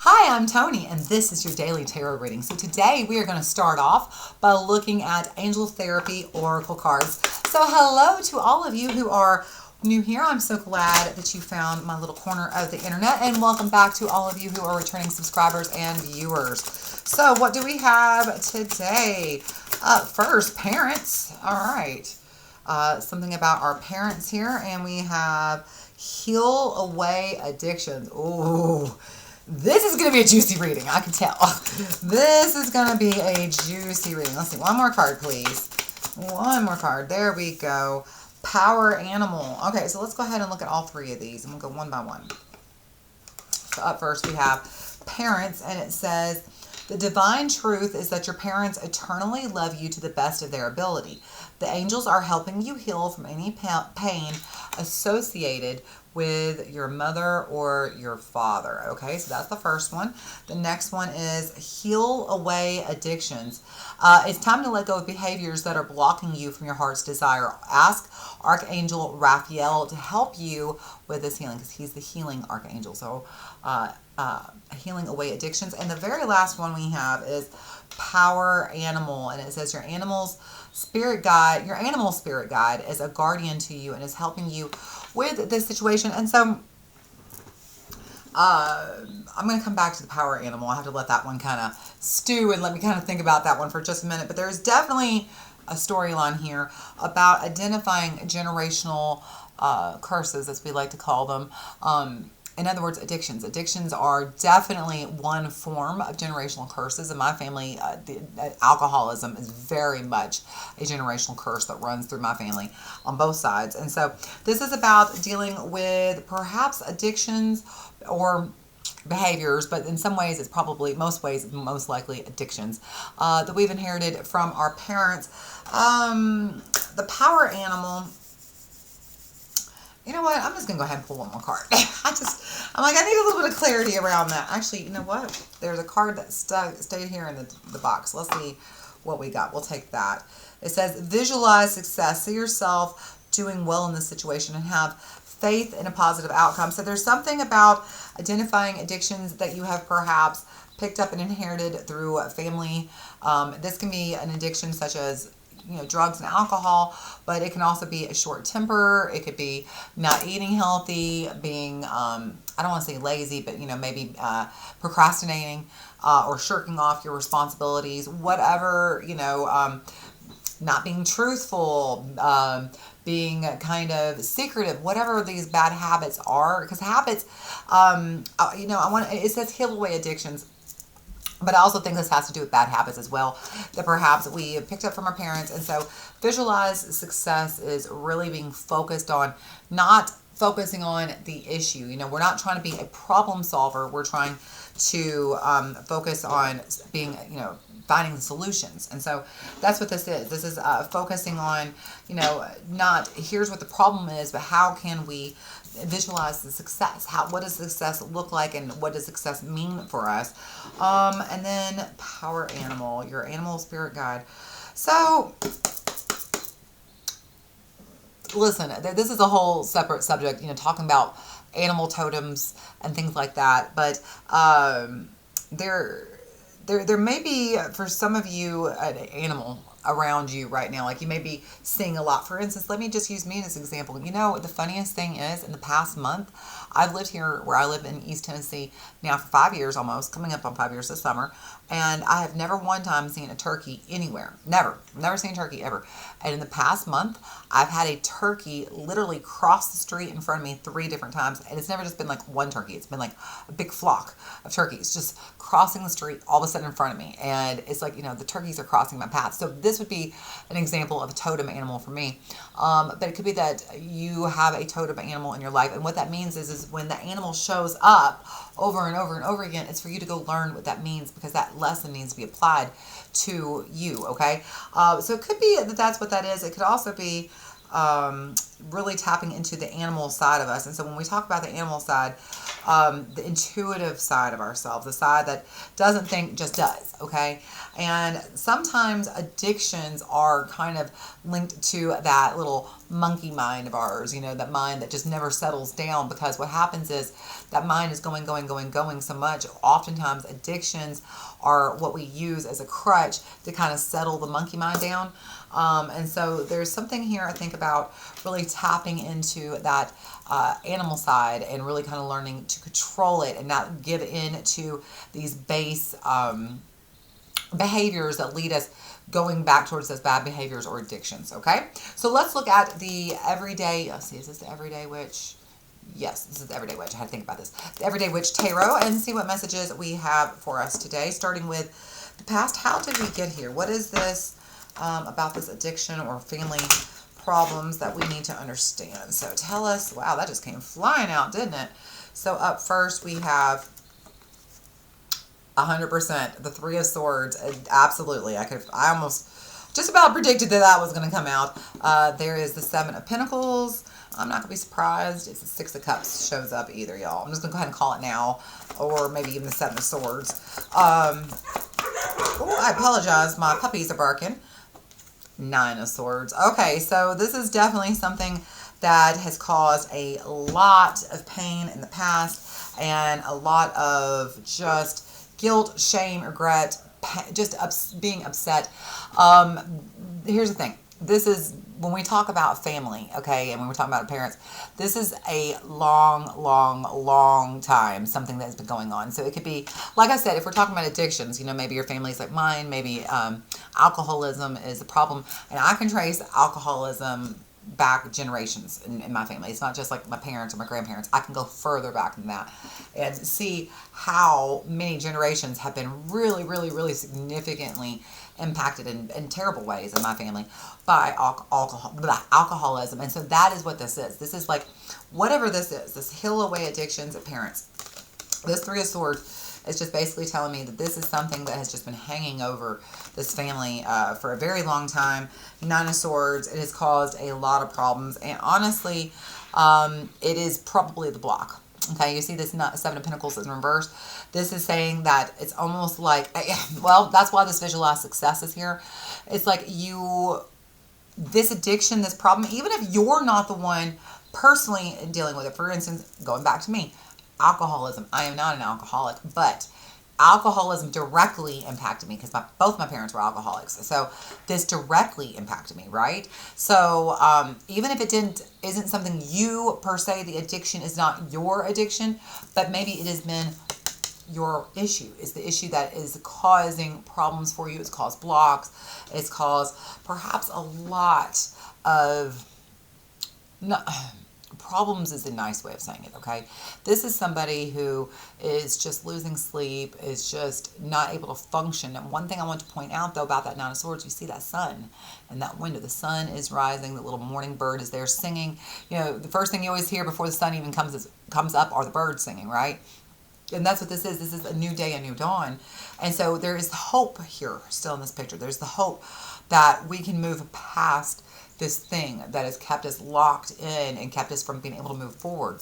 Hi, I'm Toni, and this is your daily tarot reading. So today we are going to start off by looking at Angel Therapy Oracle cards. So hello to all of you who are new here. I'm so glad that you found my little corner of the internet, and welcome back to all of you who are returning subscribers and viewers. So what do we have today? First, parents. All right. Something about our parents here, and we have heal away addictions. Ooh. This is going to be a juicy reading, I can tell. This is going to be a juicy reading. Let's see, one more card, please. One more card. There we go. Power animal. Okay, so let's go ahead and look at all three of these, and we'll go one by one. So up first we have parents, and it says, the divine truth is that your parents eternally love you to the best of their ability. The angels are helping you heal from any pain associated with your mother or your father. Okay, so that's the first one. The next one is heal away addictions. It's time to let go of behaviors that are blocking you from your heart's desire. Ask Archangel Raphael to help you with this healing, because he's the healing archangel. So healing away addictions. And the very last one we have is power animal, and it says your animal spirit guide is a guardian to you and is helping you with this situation. And so I'm going to come back to the power animal. I have to let that one kind of stew and let me kind of think about that one for just a minute. But there's definitely a storyline here about identifying generational curses, as we like to call them. In other words, addictions. Addictions are definitely one form of generational curses. In my family, alcoholism is very much a generational curse that runs through my family on both sides. And so this is about dealing with perhaps addictions or behaviors, but in some ways it's probably, most likely addictions that we've inherited from our parents. The power animal, you know what? I'm just going to go ahead and pull one more card. I'm like, I need a little bit of clarity around that. Actually, you know what? There's a card that stayed here in the box. Let's see what we got. We'll take that. It says, visualize success. See yourself doing well in this situation and have faith in a positive outcome. So there's something about identifying addictions that you have perhaps picked up and inherited through a family. This can be an addiction such as drugs and alcohol, but it can also be a short temper. It could be not eating healthy, being, I don't want to say lazy, but, maybe procrastinating or shirking off your responsibilities, whatever, not being truthful, being kind of secretive, whatever these bad habits are, because habits, it says heal away addictions. But I also think this has to do with bad habits as well, that perhaps we picked up from our parents. And so visualize success is really being focused on, not focusing on the issue. We're not trying to be a problem solver. We're trying to focus on being, finding the solutions. And so that's what this is. This is focusing on, not here's what the problem is, but how can we visualize the success? What does success look like, and what does success mean for us? And then power animal, your animal spirit guide. So listen, this is a whole separate subject, talking about animal totems and things like that. But there may be, for some of you, an animal around you right now. Like you may be seeing a lot. For instance, let me just use me as an example. The funniest thing is, in the past month, I've lived here where I live in East Tennessee now for 5 years almost, coming up on 5 years this summer. And I have never one time seen a turkey anywhere. Never seen a turkey ever. And in the past month, I've had a turkey literally cross the street in front of me 3 different times. And it's never just been like one turkey. It's been like a big flock of turkeys just crossing the street all of a sudden in front of me. And it's like, the turkeys are crossing my path. So this would be an example of a totem animal for me. But it could be that you have a totem animal in your life. And what that means is when the animal shows up over and over and over again, it's for you to go learn what that means, because that lesson needs to be applied to you, okay? So it could be that that's what that is. It could also be really tapping into the animal side of us. And so when we talk about the animal side, the intuitive side of ourselves, the side that doesn't think, just does, okay? And sometimes addictions are kind of linked to that little monkey mind of ours, that mind that just never settles down, because what happens is that mind is going so much. Oftentimes addictions are what we use as a crutch to kind of settle the monkey mind down. And so there's something here, I think, about really tapping into that animal side and really kind of learning to control it and not give in to these base behaviors that lead us going back towards those bad behaviors or addictions, okay? So let's look at the everyday, let's see, is this the everyday witch? Yes, this is the everyday witch. I had to think about this. The everyday witch tarot, and see what messages we have for us today, starting with the past. How did we get here? What is this about this addiction or family problems that we need to understand? So tell us. Wow, that just came flying out, didn't it? So up first we have 100%, the Three of Swords. Absolutely. I almost just about predicted that was going to come out. There is the Seven of Pentacles. I'm not going to be surprised if the Six of Cups shows up either, y'all. I'm just going to go ahead and call it now, or maybe even the Seven of Swords. Oh, I apologize. My puppies are barking. Nine of Swords. Okay, so this is definitely something that has caused a lot of pain in the past and a lot of just guilt, shame, regret, just being upset. Here's the thing. This is, when we talk about family, okay, and when we're talking about parents, this is a long time, something that's been going on. So it could be, like I said, if we're talking about addictions, maybe your family's like mine, maybe alcoholism is a problem. And I can trace alcoholism back generations in my family. It's not just like my parents or my grandparents. I can go further back than that and see how many generations have been really significantly impacted in terrible ways in my family by alcoholism. And so that is what this is. This is like, whatever this is, this heal away addictions of parents. This Three of Swords is just basically telling me that this is something that has just been hanging over this family for a very long time. Nine of Swords, it has caused a lot of problems. And honestly, it is probably the block. Okay, you see this Seven of Pentacles is in reverse. This is saying that it's almost like, well, that's why this visualized success is here. It's like this addiction, this problem, even if you're not the one personally dealing with it. For instance, going back to me, alcoholism. I am not an alcoholic, but alcoholism directly impacted me because both my parents were alcoholics. So this directly impacted me, right? So even if it isn't something you per se, the addiction is not your addiction, but maybe it has been your issue. It's the issue that is causing problems for you. It's caused blocks. It's caused perhaps a lot of problems is a nice way of saying it, okay? This is somebody who is just losing sleep, is just not able to function. And one thing I want to point out, though, about that Nine of Swords, you see that sun in that window. The sun is rising. The little morning bird is there singing. The first thing you always hear before the sun even comes up are the birds singing, right? And that's what this is. This is a new day, a new dawn. And so there is hope here still in this picture. There's the hope that we can move past this thing that has kept us locked in and kept us from being able to move forward.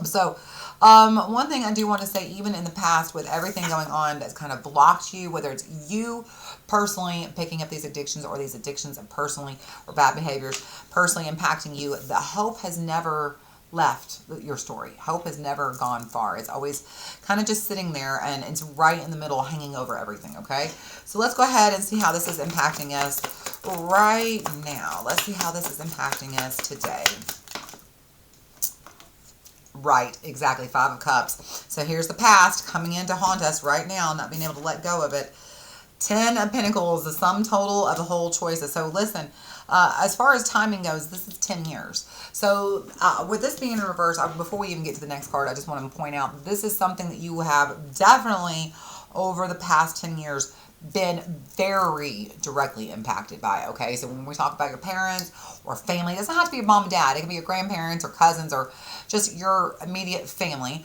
So one thing I do want to say, even in the past, with everything going on that's kind of blocked you, whether it's you personally picking up these addictions or these addictions and personally, or bad behaviors personally impacting you, the hope has never left your story. Hope has never gone far. It's always kind of just sitting there, and it's right in the middle, hanging over everything, okay? So let's go ahead and see how this is impacting us right now. Let's see how this is impacting us today. Right, exactly, Five of Cups. So here's the past coming in to haunt us right now, not being able to let go of it. 10 of Pentacles, the sum total of the whole choices. So listen, as far as timing goes, this is 10 years. So with this being in reverse, before we even get to the next card, I just want to point out this is something that you have definitely over the past 10 years been very directly impacted by, okay? So when we talk about your parents or family, it doesn't have to be your mom and dad. It can be your grandparents or cousins or just your immediate family,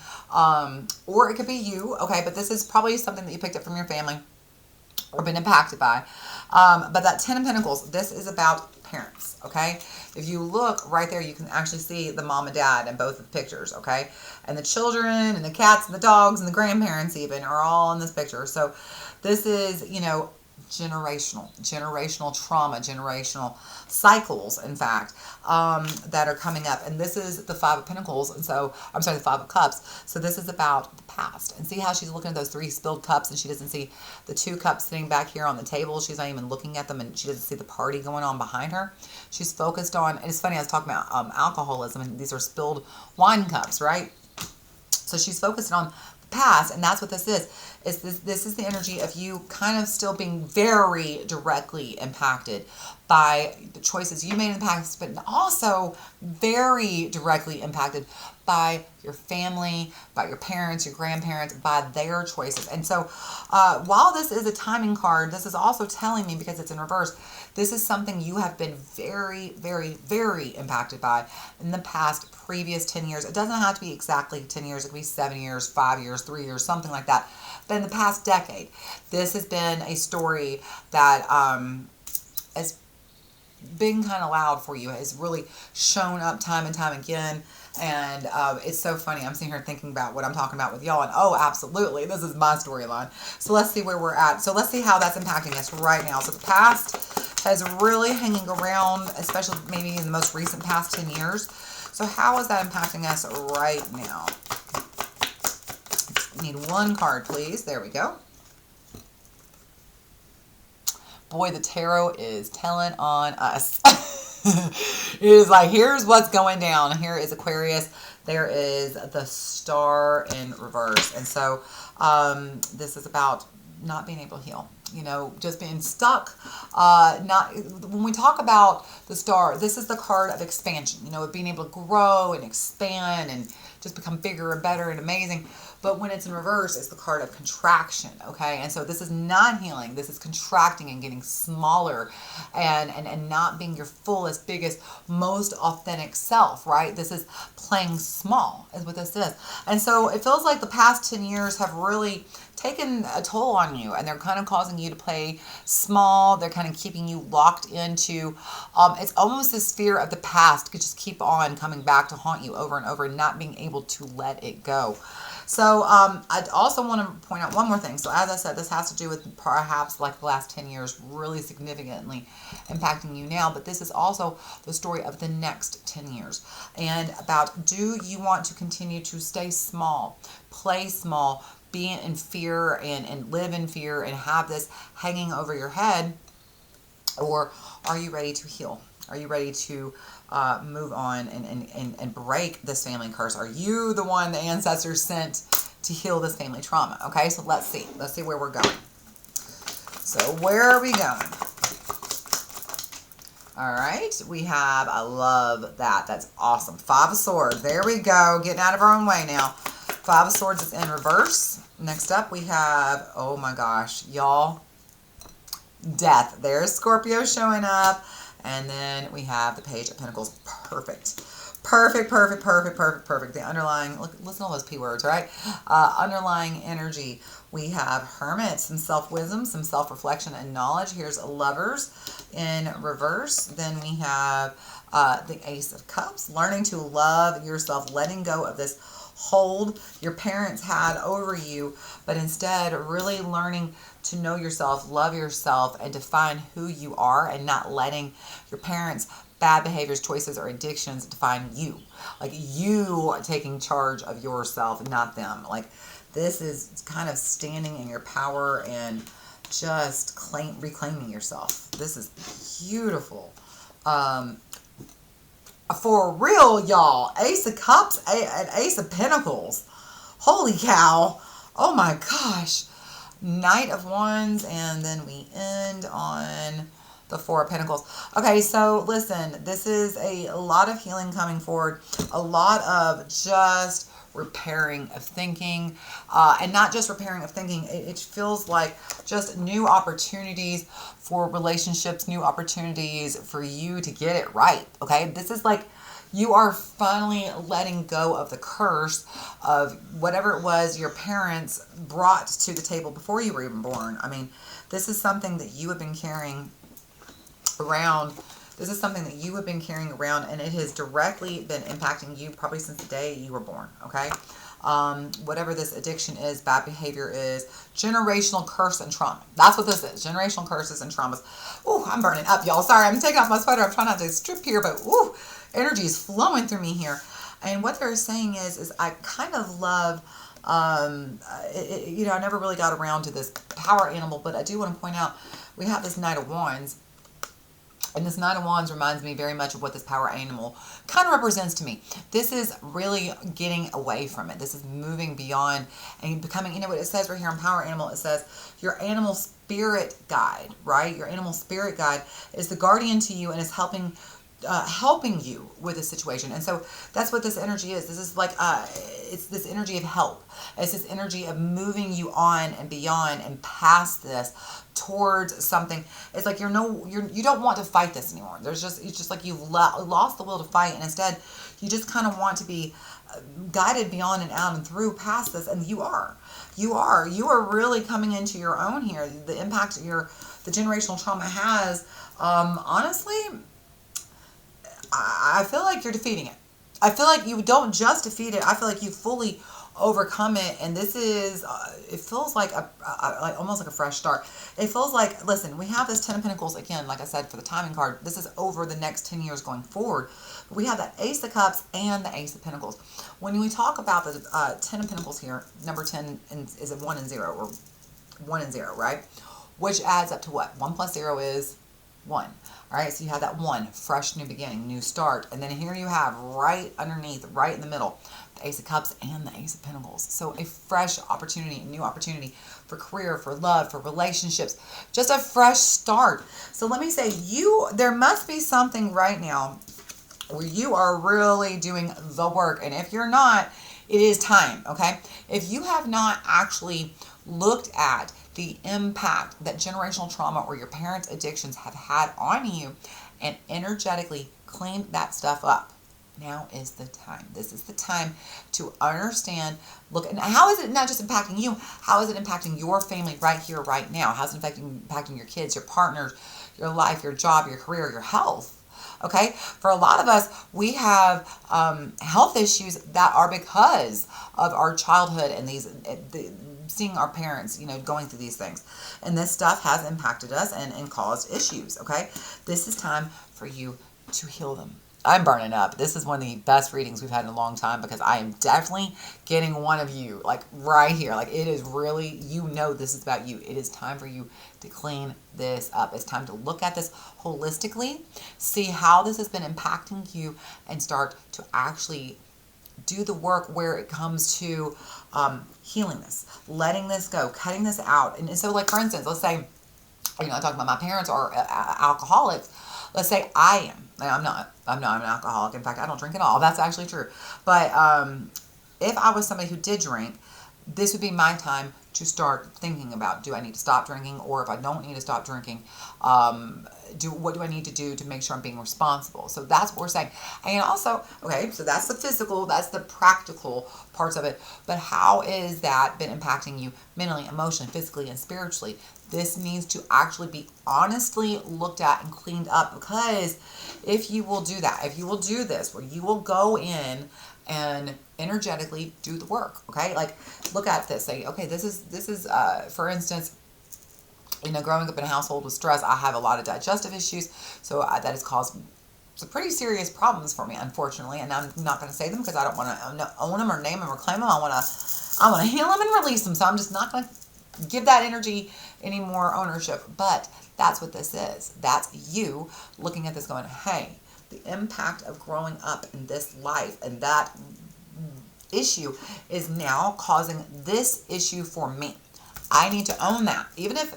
or it could be you, okay? But this is probably something that you picked up from your family. or been impacted by. But that Ten of Pentacles, this is about parents, okay? If you look right there, you can actually see the mom and dad in both of the pictures, okay? And the children and the cats and the dogs and the grandparents even are all in this picture. So this is, you know, generational trauma, generational cycles, in fact, that are coming up. And this is the Five of Pentacles. And so, I'm sorry, the Five of Cups. So this is about the past. And see how she's looking at those 3 spilled cups and she doesn't see the 2 cups sitting back here on the table. She's not even looking at them and she doesn't see the party going on behind her. She's focused on, and it's funny, I was talking about alcoholism, and these are spilled wine cups, right? So she's focused on the past, and that's what this is. This is the energy of you kind of still being very directly impacted by the choices you made in the past, but also very directly impacted by your family, by your parents, your grandparents, by their choices. And so while this is a timing card, this is also telling me, because it's in reverse, this is something you have been very, very, very impacted by in the past previous 10 years. It doesn't have to be exactly 10 years. It could be 7 years, 5 years, 3 years, something like that. But in the past decade, this has been a story that has been kind of loud for you, has really shown up time and time again. And it's so funny. I'm sitting here thinking about what I'm talking about with y'all. And oh, absolutely, this is my storyline. So let's see where we're at. So let's see how that's impacting us right now. So the past has really hanging around, especially maybe in the most recent past 10 years. So how is that impacting us right now? Need one card, please. There we go. Boy, the tarot is telling on us. It is like, here's what's going down. Here is Aquarius. There is the Star in reverse. And so this is about not being able to heal. You know, just being stuck. When we talk about the Star, this is the card of expansion. You know, of being able to grow and expand and just become bigger and better and amazing. But when it's in reverse, it's the card of contraction, okay? And so this is not healing. This is contracting and getting smaller and not being your fullest, biggest, most authentic self, right? This is playing small is what this is. And so it feels like the past 10 years have really taken a toll on you, and they're kind of causing you to play small. They're kind of keeping you locked into, it's almost this fear of the past could just keep on coming back to haunt you over and over and not being able to let it go. So I also want to point out one more thing. So as I said, this has to do with perhaps like the last 10 years really significantly impacting you now. But this is also the story of the next 10 years. And about, do you want to continue to stay small, play small, be in fear and live in fear and have this hanging over your head? Or are you ready to heal? Are you ready to move on and break this family curse? Are you the one the ancestors sent to heal this family trauma? Okay, so let's see. Let's see where we're going. So where are we going? All right, we have, I love that. That's awesome. Five of Swords. There we go. Getting out of our own way now. Five of Swords is in reverse. Next up, we have, oh my gosh, y'all, Death. There's Scorpio showing up. And then we have the Page of Pentacles. Perfect. Perfect, perfect, perfect, perfect, perfect. The underlying, look, listen to all those P words, right? Underlying energy. We have Hermit, some self-wisdom, some self-reflection and knowledge. Here's Lovers in reverse. Then we have the Ace of Cups, learning to love yourself, letting go of this hold your parents had over you, but instead really learning to know yourself, love yourself, and define who you are, and not letting your parents' bad behaviors, choices, or addictions define you. Like you taking charge of yourself, not them. Like this is kind of standing in your power and just reclaiming yourself. This is beautiful. For real, y'all. Ace of Cups and Ace of Pentacles. Holy cow. Oh my gosh. Knight of Wands, and then we end on the Four of Pentacles. Okay, so listen, this is a lot of healing coming forward, a lot of just repairing of thinking, and not just repairing of thinking. It feels like just new opportunities for relationships, new opportunities for you to get it right. Okay, this is like You are finally letting go of the curse of whatever it was your parents brought to the table before you were even born. I mean, this is something that you have been carrying around. This is something that you have been carrying around, and it has directly been impacting you probably since the day you were born, okay? Whatever this addiction is, bad behavior is, generational curse and trauma. That's what this is, generational curses and traumas. Ooh, I'm burning up, y'all. Sorry, I'm taking off my sweater. I'm trying not to strip here, but ooh, energy is flowing through me here. And what they're saying is I kind of love, I never really got around to this power animal, but I do want to point out, we have this Knight of Wands. And this Nine of Wands reminds me very much of what this power animal kind of represents to me. This is really getting away from it. This is moving beyond and becoming, you know what it says right here on power animal? It says your animal spirit guide, right? Your animal spirit guide is the guardian to you and is helping you with a situation. And so that's what this energy is. This is like, it's this energy of help. It's this energy of moving you on and beyond and past this towards something. It's like you don't want to fight this anymore. It's just like you've lost the will to fight, and instead you just kind of want to be guided beyond and out and through past this. And you are really coming into your own here. The impact the generational trauma has, honestly, I feel like you're defeating it. I feel like you don't just defeat it. I feel like you fully overcome it. And this is, it feels like almost like a fresh start. It feels like, listen, we have this 10 of Pentacles again, like I said, for the timing card. This is over the next 10 years going forward. We have that Ace of Cups and the Ace of Pentacles. When we talk about the 10 of Pentacles here, number 10 is a 1 and 0, or 1 and 0, right? Which adds up to what? 1 plus 0 is 1. All right, so you have that 1, fresh new beginning, new start. And then here you have right underneath, right in the middle, the Ace of Cups and the Ace of Pentacles. So a fresh opportunity, a new opportunity for career, for love, for relationships, just a fresh start. So let me say, there must be something right now where you are really doing the work. And if you're not, it is time, okay? If you have not actually looked at the impact that generational trauma or your parents' addictions have had on you and energetically clean that stuff up, now is the time. This is the time to understand, look, and how is it not just impacting you, how is it impacting your family right here, right now? How's it impacting your kids, your partners, your life, your job, your career, your health? Okay, for a lot of us, we have health issues that are because of our childhood and seeing our parents, going through these things. And this stuff has impacted us and caused issues, okay? This is time for you to heal them. I'm burning up. This is one of the best readings we've had in a long time because I am definitely getting one of you, like right here. Like it is really, this is about you. It is time for you to clean this up. It's time to look at this holistically, see how this has been impacting you, and start to actually do the work where it comes to healing this, letting this go, cutting this out. And so, like, for instance, let's say, I talk about my parents are alcoholics. Let's say I am. I'm not an alcoholic. In fact, I don't drink at all. That's actually true. But if I was somebody who did drink, this would be my time to start thinking about, do I need to stop drinking? Or if I don't need to stop drinking, what do I need to do to make sure I'm being responsible? So that's what we're saying. And also, okay, so that's the physical, that's the practical parts of it. But how is that been impacting you mentally, emotionally, physically, and spiritually? This needs to actually be honestly looked at and cleaned up, because if you will do that, if you will do this, where you will go in and energetically do the work, okay? Like, look at this, say, okay, this is for instance, growing up in a household with stress, I have a lot of digestive issues, so that has caused some pretty serious problems for me, unfortunately, and I'm not going to say them because I don't want to own them or name them or claim them. I want to heal them and release them, so I'm just not going to give that energy any more ownership. But that's what this is. That's you looking at this going, hey, the impact of growing up in this life and that issue is now causing this issue for me. I need to own that. Even if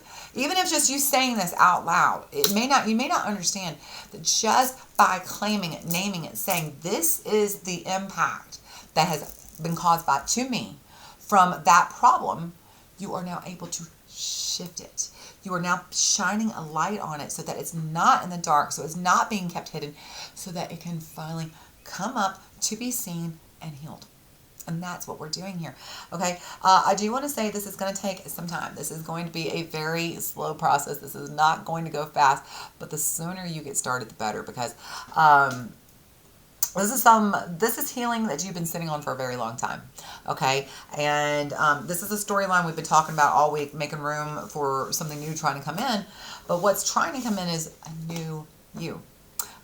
just you saying this out loud, you may not understand that just by claiming it, naming it, saying this is the impact that has been caused to me from that problem, you are now able to shift it. You are now shining a light on it so that it's not in the dark, so it's not being kept hidden, so that it can finally come up to be seen and healed. And that's what we're doing here. Okay. I do want to say this is going to take some time. This is going to be a very slow process. This is not going to go fast, but the sooner you get started, the better, because this is healing that you've been sitting on for a very long time. Okay. And this is a storyline we've been talking about all week, making room for something new trying to come in. But what's trying to come in is a new you,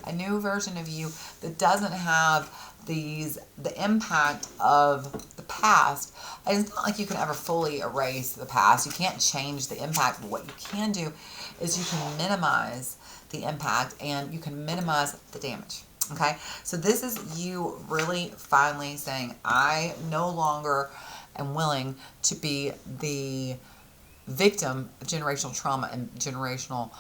a new version of you that doesn't have the impact of the past. And it's not like you can ever fully erase the past. You can't change the impact, but what you can do is you can minimize the impact and you can minimize the damage. Okay, so this is you really finally saying, I no longer am willing to be the victim of generational trauma and generational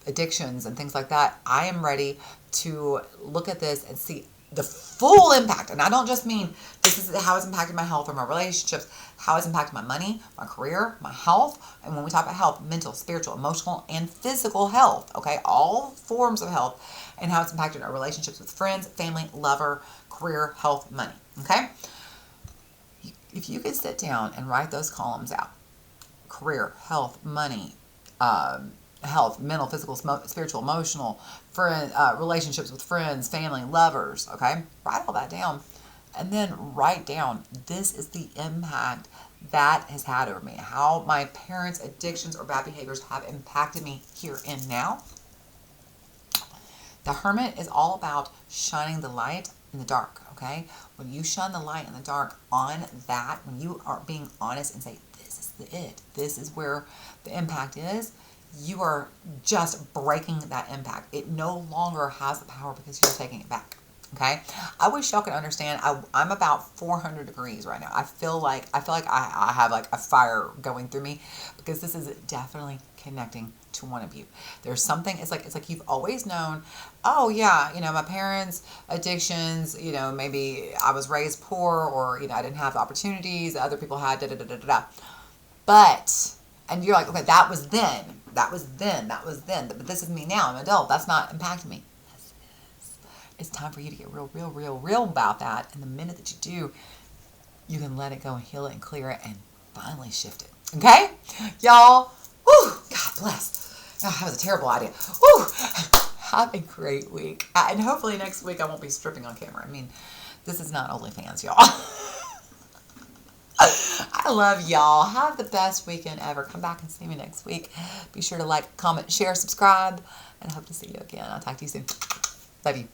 addictions and things like that. I am ready to look at this and see the full impact. And I don't just mean this is how it's impacted my health or my relationships, how it's impacted my money, my career, my health. And when we talk about health, mental, spiritual, emotional, and physical health, okay, all forms of health, and how it's impacted our relationships with friends, family, lover, career, health, money, okay? If you could sit down and write those columns out, career, health, money, health, mental, physical, spiritual, emotional, friend, relationships with friends, family, lovers, okay? Write all that down. And then write down, this is the impact that has had over me. How my parents' addictions or bad behaviors have impacted me here and now. The Hermit is all about shining the light in the dark, okay? When you shine the light in the dark on that, when you are being honest and say, this is it, this is where the impact is, you are just breaking that impact. It no longer has the power because you're taking it back. Okay. I wish y'all could understand. I'm about 400 degrees right now. I feel like I have like a fire going through me because this is definitely connecting to one of you. There's something, it's like you've always known, oh yeah, my parents' addictions, maybe I was raised poor or, I didn't have the opportunities that other people had, But, and you're like, okay, that was then. But this is me now. I'm an adult. That's not impacting me. Yes, it is. It's time for you to get real about that. And the minute that you do, you can let it go and heal it and clear it and finally shift it. Okay? Y'all, whew, God bless. Oh, that was a terrible idea. Whew. Have a great week. And hopefully next week I won't be stripping on camera. I mean, this is not OnlyFans, y'all. I love y'all. Have the best weekend ever. Come back and see me next week. Be sure to like, comment, share, subscribe, and I hope to see you again. I'll talk to you soon. Love you.